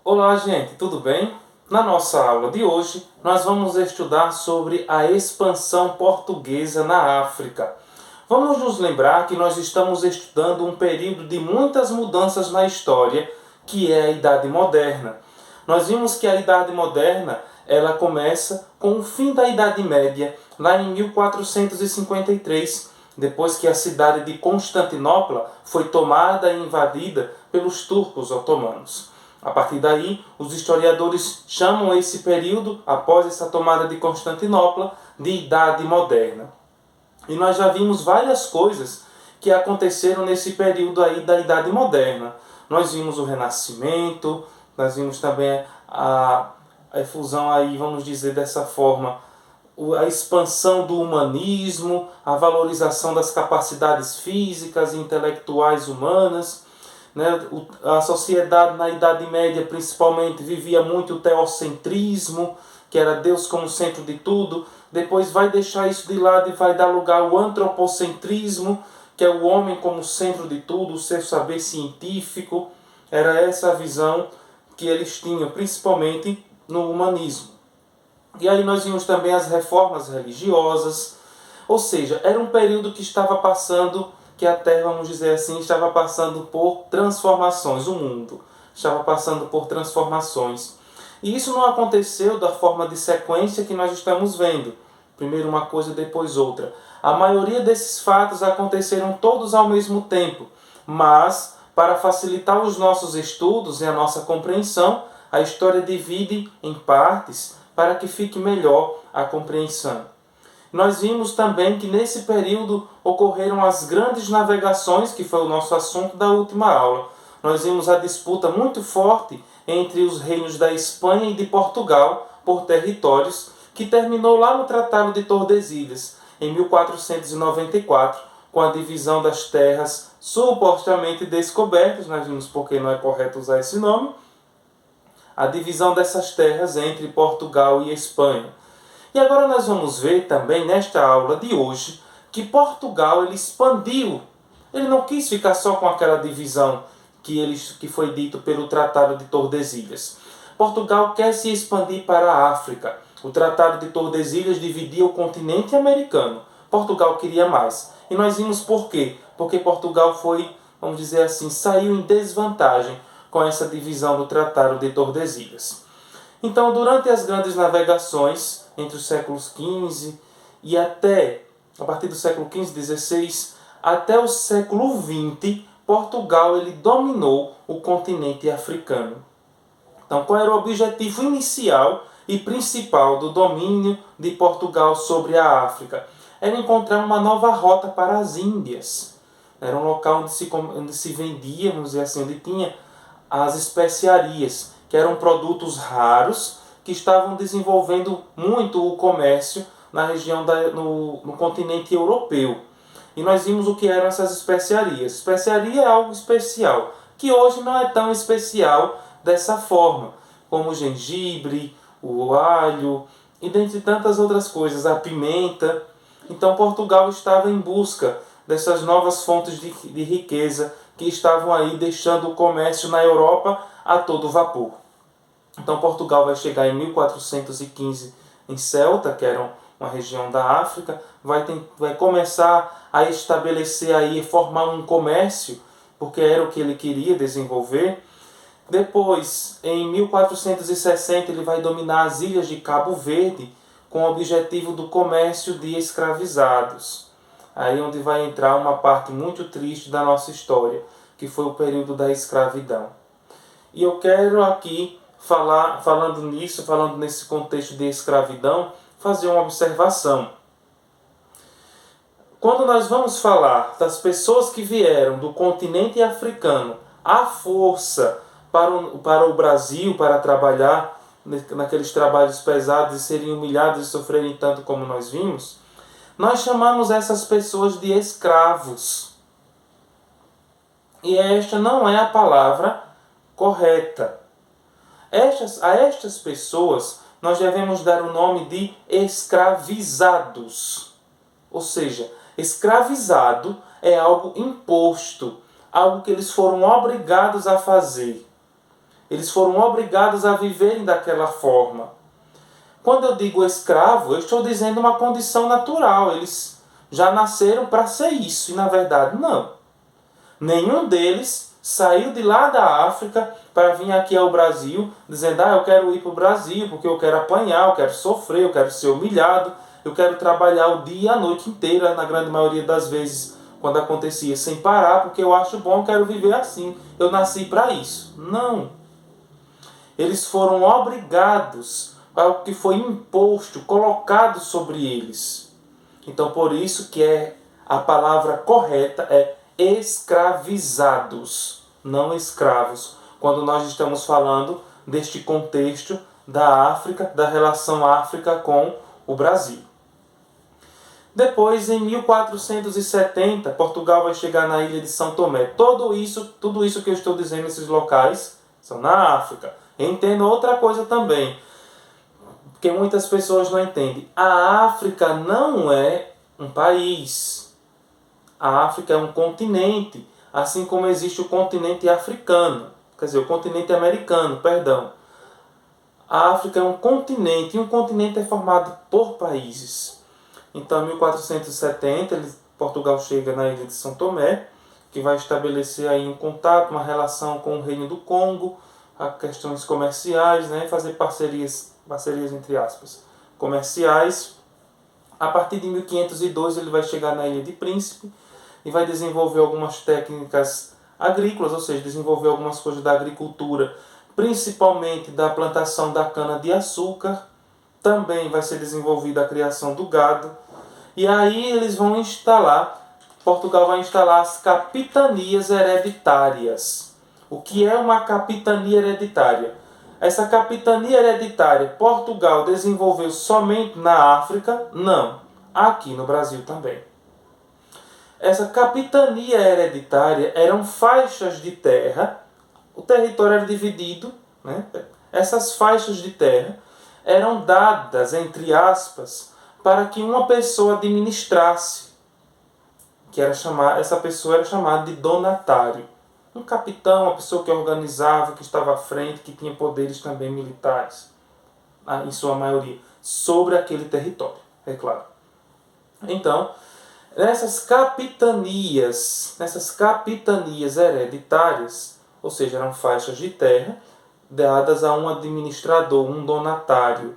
Olá, gente, tudo bem? Na nossa aula de hoje, nós vamos estudar sobre a expansão portuguesa na África. Vamos nos lembrar que nós estamos estudando um período de muitas mudanças na história, que é a Idade Moderna. Nós vimos que a Idade Moderna ela começa com o fim da Idade Média, lá em 1453, depois que a cidade de Constantinopla foi tomada e invadida pelos turcos otomanos. A partir daí, os historiadores chamam esse período, após essa tomada de Constantinopla, de Idade Moderna. E nós já vimos várias coisas que aconteceram nesse período aí da Idade Moderna. Nós vimos o Renascimento, nós vimos também a efusão aí, vamos dizer dessa forma, a expansão do humanismo, a valorização das capacidades físicas e intelectuais humanas. A sociedade na Idade Média principalmente vivia muito o teocentrismo, que era Deus como centro de tudo. Depois vai deixar isso de lado e vai dar lugar ao antropocentrismo, que é o homem como centro de tudo, o seu saber científico. Era essa a visão que eles tinham, principalmente no humanismo. E aí nós vimos também as reformas religiosas, ou seja, era um período que estava passando, que a Terra, vamos dizer assim, estava passando por transformações, o mundo estava passando por transformações. E isso não aconteceu da forma de sequência que nós estamos vendo, primeiro uma coisa, depois outra. A maioria desses fatos aconteceram todos ao mesmo tempo, mas para facilitar os nossos estudos e a nossa compreensão, a história divide em partes para que fique melhor a compreensão. Nós vimos também que nesse período ocorreram as grandes navegações, que foi o nosso assunto da última aula. Nós vimos a disputa muito forte entre os reinos da Espanha e de Portugal por territórios, que terminou lá no Tratado de Tordesilhas, em 1494, com a divisão das terras supostamente descobertas. Nós vimos porque não é correto usar esse nome. A divisão dessas terras entre Portugal e Espanha. E agora nós vamos ver também nesta aula de hoje que Portugal ele expandiu. Ele não quis ficar só com aquela divisão que foi dito pelo Tratado de Tordesilhas. Portugal quer se expandir para a África. O Tratado de Tordesilhas dividia o continente americano. Portugal queria mais. E nós vimos por quê? Porque Portugal foi, vamos dizer assim, saiu em desvantagem com essa divisão do Tratado de Tordesilhas. Então, durante as grandes navegações, entre os séculos XV e a partir do século XV, XVI, até o século XX, Portugal ele dominou o continente africano. Então, qual era o objetivo inicial e principal do domínio de Portugal sobre a África? Era encontrar uma nova rota para as Índias. Era um local onde se vendia, vamos dizer assim, onde tinha as especiarias, que eram produtos raros que estavam desenvolvendo muito o comércio na região no continente europeu. E nós vimos o que eram essas especiarias. Especiaria é algo especial, que hoje não é tão especial dessa forma, como o gengibre, o alho e dentre tantas outras coisas, a pimenta. Então Portugal estava em busca dessas novas fontes de riqueza que estavam aí deixando o comércio na Europa a todo vapor. Então Portugal vai chegar em 1415 em Ceuta, que era uma região da África, vai começar a estabelecer aí, formar um comércio, porque era o que ele queria desenvolver. Depois, em 1460, ele vai dominar as ilhas de Cabo Verde com o objetivo do comércio de escravizados. Aí onde vai entrar uma parte muito triste da nossa história, que foi o período da escravidão. E eu quero aqui, falando nesse contexto de escravidão, fazer uma observação. Quando nós vamos falar das pessoas que vieram do continente africano à força para o Brasil, para trabalhar naqueles trabalhos pesados e serem humilhados e sofrerem tanto como nós vimos, nós chamamos essas pessoas de escravos. E esta não é a palavra correta. A estas pessoas nós devemos dar o nome de escravizados. Ou seja, escravizado é algo imposto, algo que eles foram obrigados a fazer. Eles foram obrigados a viverem daquela forma. Quando eu digo escravo, eu estou dizendo uma condição natural. Eles já nasceram para ser isso, e na verdade não. Nenhum deles saiu de lá da África para vir aqui ao Brasil, dizendo, eu quero ir para o Brasil porque eu quero apanhar, eu quero sofrer, eu quero ser humilhado, eu quero trabalhar o dia e a noite inteira, na grande maioria das vezes, quando acontecia, sem parar, porque eu acho bom, eu quero viver assim, eu nasci para isso. Não. Eles foram obrigados ao que foi imposto, colocado sobre eles. Então, por isso que a palavra correta é escravizados, não escravos. Quando nós estamos falando deste contexto da África, da relação África com o Brasil. Depois, em 1470, Portugal vai chegar na ilha de São Tomé. Tudo isso que eu estou dizendo nesses locais são na África. Entendo outra coisa também, porque muitas pessoas não entendem. A África não é um país. A África é um continente, assim como existe o continente africano. Quer dizer, o continente americano, perdão. A África é um continente, e um continente é formado por países. Então, em 1470, Portugal chega na ilha de São Tomé, que vai estabelecer aí um contato, uma relação com o Reino do Congo, a questões comerciais, né, fazer parcerias entre aspas, comerciais. A partir de 1502 ele vai chegar na Ilha de Príncipe e vai desenvolver algumas técnicas agrícolas, ou seja, desenvolver algumas coisas da agricultura, principalmente da plantação da cana-de-açúcar. Também vai ser desenvolvida a criação do gado. E aí eles vão Portugal vai instalar as capitanias hereditárias. O que é uma capitania hereditária? Essa capitania hereditária, Portugal desenvolveu somente na África? Não. Aqui no Brasil também. Essa capitania hereditária eram faixas de terra, o território era dividido, né? Essas faixas de terra eram dadas, entre aspas, para que uma pessoa administrasse, essa pessoa era chamada de donatário. Um capitão, uma pessoa que organizava, que estava à frente, que tinha poderes também militares, em sua maioria, sobre aquele território, é claro. Então, nessas capitanias hereditárias, ou seja, eram faixas de terra dadas a um administrador, um donatário.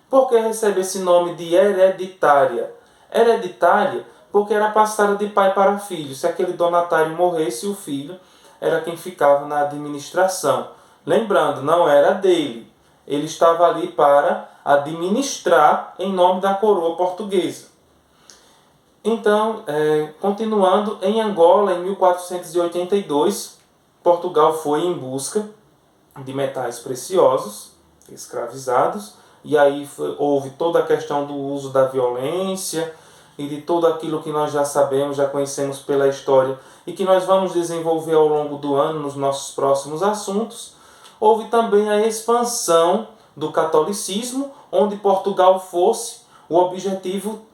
Por que recebe esse nome de hereditária? Hereditária porque era passada de pai para filho. Se aquele donatário morresse, o filho era quem ficava na administração. Lembrando, não era dele. Ele estava ali para administrar em nome da coroa portuguesa. Então, continuando, em Angola, em 1482, Portugal foi em busca de metais preciosos, escravizados, e aí houve toda a questão do uso da violência e de tudo aquilo que nós já sabemos, já conhecemos pela história e que nós vamos desenvolver ao longo do ano nos nossos próximos assuntos. Houve também a expansão do catolicismo, onde Portugal fosse o objetivo,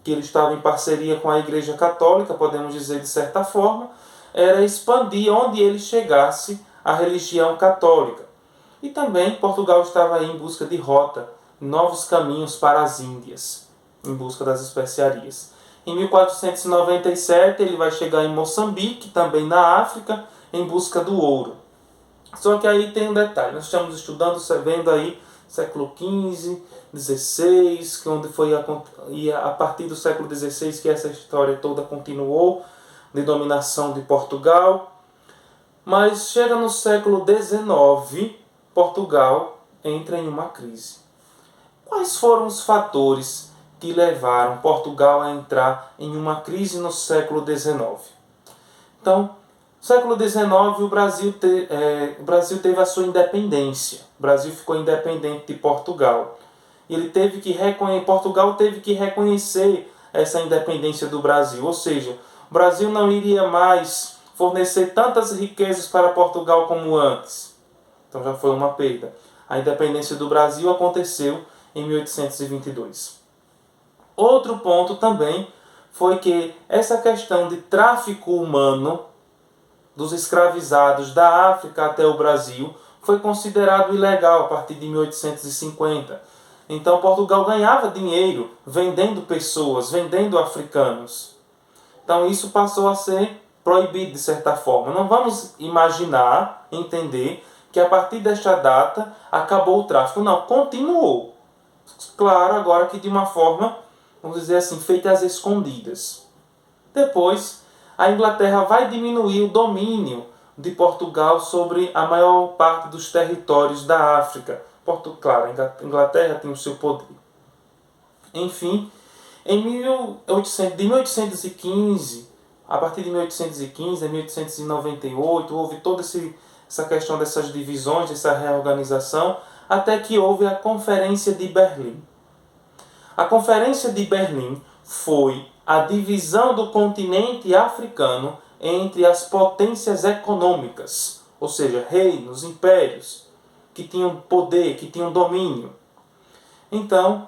que ele estava em parceria com a Igreja Católica, podemos dizer de certa forma, era expandir onde ele chegasse a religião católica. E também Portugal estava aí em busca de rota, novos caminhos para as Índias, em busca das especiarias. Em 1497 ele vai chegar em Moçambique, também na África, em busca do ouro. Só que aí tem um detalhe, nós estamos estudando, vendo aí século XV, XVI, onde foi a partir do século XVI que essa história toda continuou, de dominação de Portugal. Mas chega no século XIX, Portugal entra em uma crise. Quais foram os fatores que levaram Portugal a entrar em uma crise no século XIX? Então, no século XIX, o Brasil teve a sua independência. O Brasil ficou independente de Portugal. Portugal teve que reconhecer essa independência do Brasil. Ou seja, o Brasil não iria mais fornecer tantas riquezas para Portugal como antes. Então já foi uma perda. A independência do Brasil aconteceu em 1822. Outro ponto também foi que essa questão de tráfico humano dos escravizados da África até o Brasil foi considerado ilegal a partir de 1850. Então Portugal ganhava dinheiro vendendo pessoas, vendendo africanos. Então isso passou a ser proibido de certa forma. Não vamos imaginar, entender, que a partir desta data acabou o tráfico. Não, continuou. Claro, agora que de uma forma, vamos dizer assim, feita às escondidas. Depois, a Inglaterra vai diminuir o domínio de Portugal sobre a maior parte dos territórios da África. Claro, a Inglaterra tem o seu poder. Enfim, de 1815, a partir de 1815 a 1898, houve toda essa questão dessas divisões, dessa reorganização, até que houve a Conferência de Berlim. A Conferência de Berlim foi a divisão do continente africano entre as potências econômicas, ou seja, reinos, impérios, que tinham poder, que tinham domínio. Então,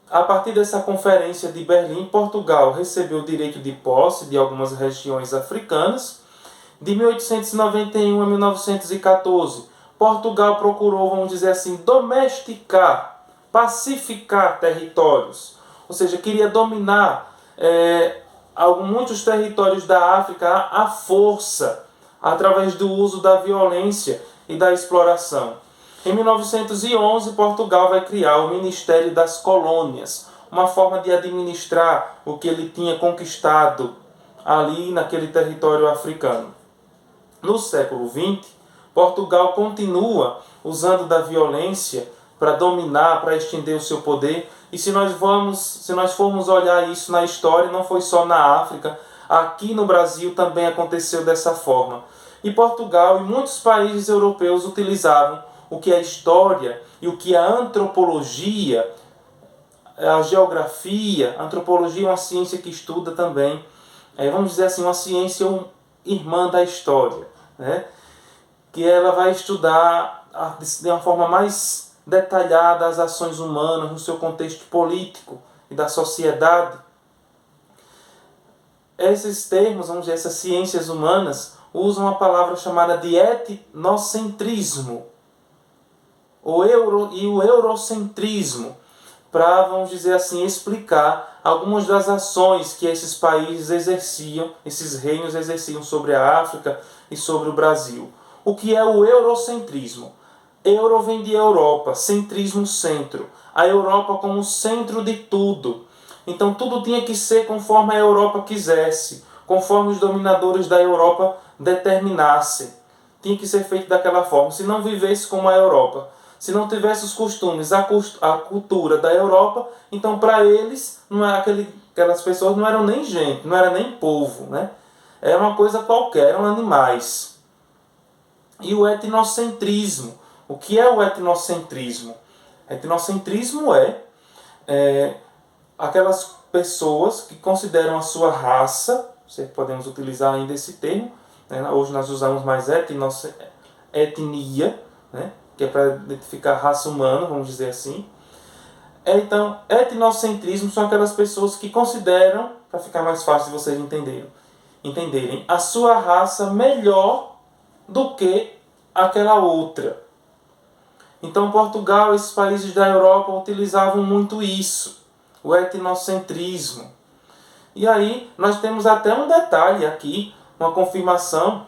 a partir dessa Conferência de Berlim, Portugal recebeu o direito de posse de algumas regiões africanas. De 1891 a 1914, Portugal procurou, vamos dizer assim, domesticar, pacificar territórios. Ou seja, queria dominar muitos territórios da África à força, através do uso da violência e da exploração. Em 1911, Portugal vai criar o Ministério das Colônias, uma forma de administrar o que ele tinha conquistado ali naquele território africano. No século XX, Portugal continua usando da violência para dominar, para estender o seu poder. E se nós formos olhar isso na história, não foi só na África, aqui no Brasil também aconteceu dessa forma. E Portugal e muitos países europeus utilizavam o que a história e o que a antropologia, a geografia, a antropologia é uma ciência que estuda também, vamos dizer assim, uma ciência irmã da história, né? Que ela vai estudar de uma forma mais detalhada as ações humanas no seu contexto político e da sociedade. Esses termos, vamos dizer, essas ciências humanas, usam uma palavra chamada de etnocentrismo e o eurocentrismo, para, vamos dizer assim, explicar algumas das ações que esses países exerciam, esses reinos exerciam sobre a África e sobre o Brasil. O que é o eurocentrismo? Euro vem de Europa, centrismo, centro. A Europa como centro de tudo. Então tudo tinha que ser conforme a Europa quisesse, conforme os dominadores da Europa determinassem. Tinha que ser feito daquela forma. Se não vivesse como a Europa, se não tivesse os costumes, a cultura da Europa, então para eles, aquelas pessoas não eram nem gente, não era nem povo, né? Era uma coisa qualquer, eram animais. E o etnocentrismo. O que é o etnocentrismo? Etnocentrismo é aquelas pessoas que consideram a sua raça, se podemos utilizar ainda esse termo, né? Hoje nós usamos mais etnia, né? Que é para identificar a raça humana, vamos dizer assim. Então, etnocentrismo são aquelas pessoas que consideram, para ficar mais fácil de vocês entenderem, a sua raça melhor do que aquela outra. Então, Portugal, esses países da Europa utilizavam muito isso, o etnocentrismo. E aí, nós temos até um detalhe aqui, uma confirmação,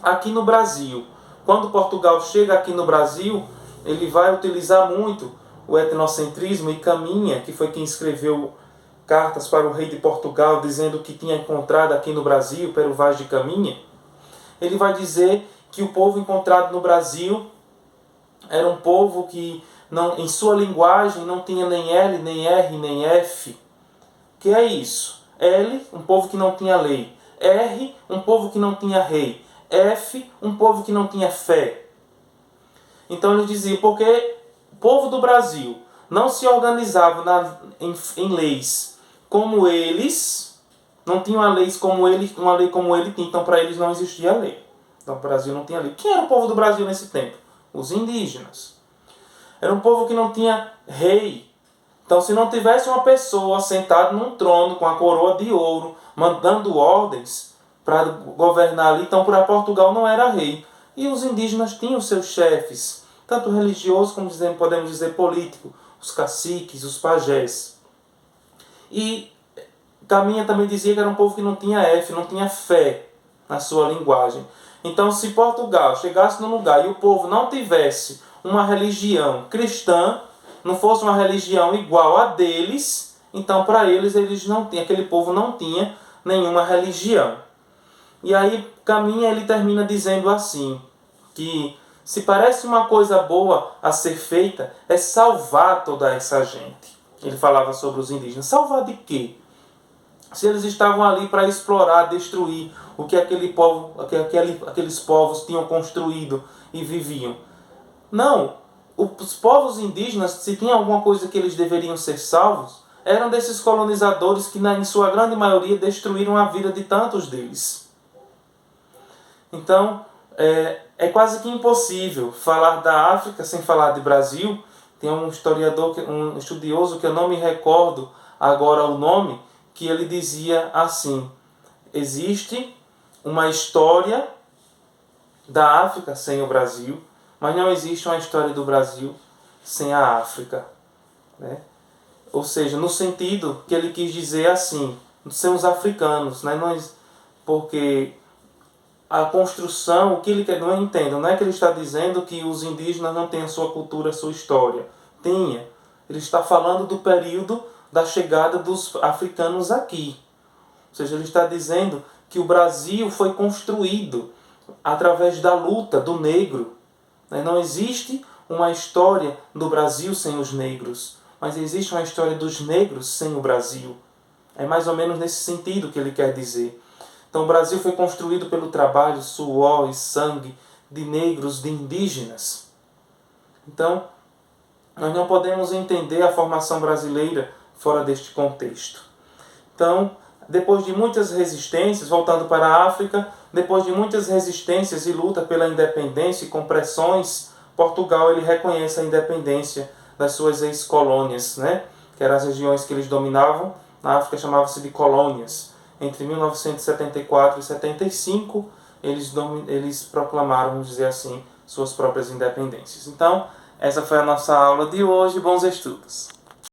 aqui no Brasil. Quando Portugal chega aqui no Brasil, ele vai utilizar muito o etnocentrismo, e Caminha, que foi quem escreveu cartas para o rei de Portugal, dizendo que tinha encontrado aqui no Brasil, Pero Vaz de Caminha, ele vai dizer que o povo encontrado no Brasil era um povo que, não, em sua linguagem, não tinha nem L, nem R, nem F. Que é isso? L, um povo que não tinha lei. R, um povo que não tinha rei. F, um povo que não tinha fé. Então ele dizia, porque o povo do Brasil não se organizava em leis como eles, não tinha uma lei como ele tinha, então para eles não existia lei. Então o Brasil não tinha lei. Quem era o povo do Brasil nesse tempo? Os indígenas. Era um povo que não tinha rei. Então se não tivesse uma pessoa sentada num trono com a coroa de ouro, mandando ordens para governar ali, então para Portugal não era rei. E os indígenas tinham seus chefes, tanto religiosos como podemos dizer político, os caciques, os pajés. E Caminha também dizia que era um povo que não tinha não tinha fé na sua linguagem. Então, se Portugal chegasse num lugar e o povo não tivesse uma religião cristã, não fosse uma religião igual a deles, então para eles não tinham, aquele povo não tinha nenhuma religião. E aí Caminha ele termina dizendo assim, que se parece uma coisa boa a ser feita, é salvar toda essa gente. Ele falava sobre os indígenas. Salvar de quê? Se eles estavam ali para explorar, destruir o que aqueles povos tinham construído e viviam. Não, os povos indígenas, se tinha alguma coisa que eles deveriam ser salvos, eram desses colonizadores que, em sua grande maioria, destruíram a vida de tantos deles. Então, é quase que impossível falar da África sem falar de Brasil. Tem um historiador, um estudioso, que eu não me recordo agora o nome, que ele dizia assim: existe uma história da África sem o Brasil, mas não existe uma história do Brasil sem a África. Né? Ou seja, no sentido que ele quis dizer assim, são os africanos, né? Porque a construção, o que ele quer, não entendo, não é que ele está dizendo que os indígenas não têm a sua cultura, a sua história. Tinha. Ele está falando do período da chegada dos africanos aqui. Ou seja, ele está dizendo que o Brasil foi construído através da luta do negro. Não existe uma história do Brasil sem os negros, mas existe uma história dos negros sem o Brasil. É mais ou menos nesse sentido que ele quer dizer. Então o Brasil foi construído pelo trabalho, suor e sangue de negros, de indígenas. Então, nós não podemos entender a formação brasileira fora deste contexto. Então, depois de muitas resistências, voltando para a África, depois de muitas resistências e luta pela independência e com pressões, Portugal ele reconhece a independência das suas ex-colônias, né? Que eram as regiões que eles dominavam. Na África chamava-se de colônias. Entre 1974 e 75, eles proclamaram, vamos dizer assim, suas próprias independências. Então, essa foi a nossa aula de hoje. Bons estudos!